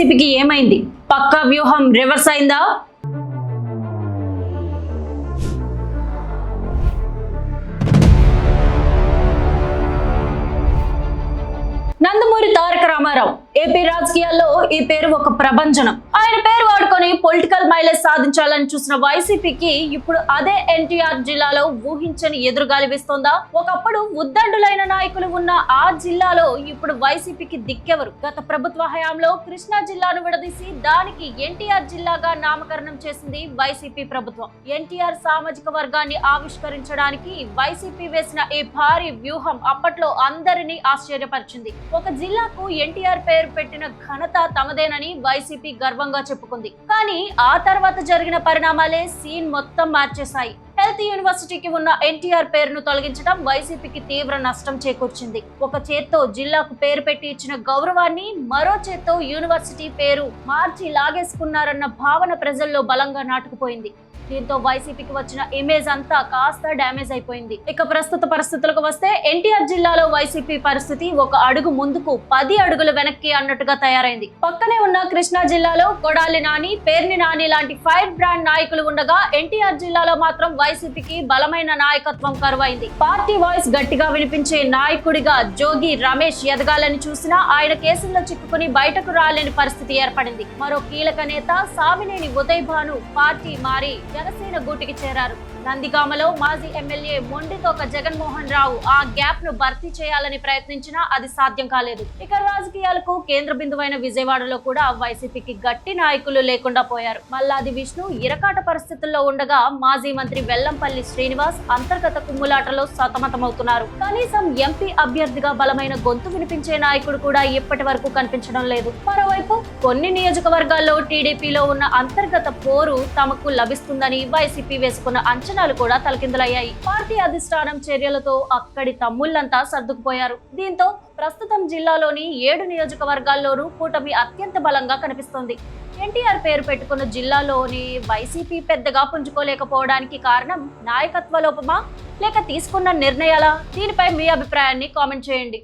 వైసీపీకి ఏమైంది? పక్కా వ్యూహం రివర్స్ అయిందా? నందమూరి తారక రామారావు ఏపీ రాజకీయాల్లో ఈ పేరు ఒక ప్రభంజనం. ఆయన పేరు వాడుకొని పొలిటికల్ మైలేజ్ సాధించాలని చూసిన వైసీపీకి ఇప్పుడు అదే ఎన్టీఆర్ జిల్లాలో ఊహించని ఎదురుగాలి వీస్తోందా? ఒకప్పుడు ఉద్దండులైన నాయకులు ఉన్న ఆ జిల్లాలో ఇప్పుడు వైసీపీకి దిక్కెవరు? గత ప్రభుత్వ హయాంలో కృష్ణా జిల్లాను విడదీసి దానికి ఎన్టీఆర్ జిల్లాగా నామకరణం చేసింది వైసీపీ ప్రభుత్వం. ఎన్టీఆర్ సామాజిక వర్గాన్ని ఆవిష్కరించడానికి వైసీపీ వేసిన ఈ భారీ వ్యూహం అప్పట్లో అందరినీ ఆశ్చర్యపరిచింది. ఒక జిల్లాకు ఎన్టీఆర్ పేరు పెట్టిన ఘనత తమదేనని వైసీపీ గర్వంగా చెప్పుకుంది. కానీ ఆ తర్వాత జరిగిన పరిణామాలే సీన్ మొత్తం మార్చేశాయి. హెల్త్ యూనివర్సిటీకి ఉన్న ఎన్టీఆర్ పేరును తొలగించడం వైసీపీకి తీవ్ర నష్టం చేకూర్చింది. ఒక చేత్తో జిల్లాకు పేరు పెట్టి ఇచ్చిన గౌరవాన్ని మరో చేత్తో యూనివర్సిటీ పేరు మార్చి లాగేసుకున్నారన్న భావన ప్రజల్లో బలంగా నాటుకుపోయింది. దీంతో వైసీపీకి వచ్చిన ఇమేజ్ అంతా కాస్త డ్యామేజ్ అయిపోయింది. ఇక ప్రస్తుత పరిస్థితులకు వస్తే ఎన్టీఆర్ జిల్లాలో వైసీపీ పరిస్థితి ఒక అడుగు ముందుకు 10 అడుగులు వెనక్కి అన్నట్టుగా తయారైంది. పక్కనే ఉన్న కృష్ణా జిల్లాలో కొడాలి నాని, పేర్ని నాని లాంటి ఫైర్ బ్రాండ్ నాయకులు ఉండగా ఎన్టీఆర్ జిల్లాలో మాత్రం వైసీపీకి బలమైన నాయకత్వం కరువైంది. పార్టీ వాయిస్ గట్టిగా వినిపించే నాయకుడిగా జోగి రమేష్ ఎదగాలని చూసినా ఆయన కేసుల్లో చిక్కుకుని బయటకు రాలేని పరిస్థితి ఏర్పడింది. మరో కీలక నేత సామినేని ఉదయ్ భాను పార్టీ మారి జనసేన గూటికి చేరారు. నందిగామలో మాజీ ఎమ్మెల్యే మొండితోక జగన్మోహన్ రావు ఆ గ్యాప్ ను భర్తీ చేయాలని ప్రయత్నించినా అది సాధ్యం కాలేదు. ఇక రాజకీయాలకు కేంద్ర బిందువైన విజయవాడలో కూడా వైసీపీకి గట్టి నాయకులు లేకుండా పోయారు. మల్లాది విష్ణు ఇరకాట పరిస్థితుల్లో ఉండగా మాజీ మంత్రి వెల్లంపల్లి శ్రీనివాస్ అంతర్గత కుమ్ములాటలో సతమతమవుతున్నారు. కనీసం ఎంపీ అభ్యర్థిగా బలమైన గొంతు వినిపించే నాయకుడు కూడా ఇప్పటి వరకు కనిపించడం లేదు. మరోవైపు కొన్ని నియోజకవర్గాల్లో టీడీపీలో ఉన్న అంతర్గత పోరు తమకు లభిస్తుందని వైసీపీ వేసుకున్న అంచనాలు కూడా తలకిందులయ్యాయి. పార్టీ అధిష్టానం చర్యలతో అక్కడి తమ్ముళ్లంతా సర్దుకుపోయారు. దీంతో ప్రస్తుతం జిల్లాలోని 7 నియోజకవర్గాల్లోనూ కూటమి అత్యంత బలంగా కనిపిస్తోంది. ఎన్టీఆర్ పేరు పెట్టుకున్న జిల్లాలోని వైసీపీ పెద్దగా పుంజుకోలేకపోవడానికి కారణం నాయకత్వ లోపమా లేక తీసుకున్న నిర్ణయాలా? దీనిపై మీ అభిప్రాయాన్ని కామెంట్ చేయండి.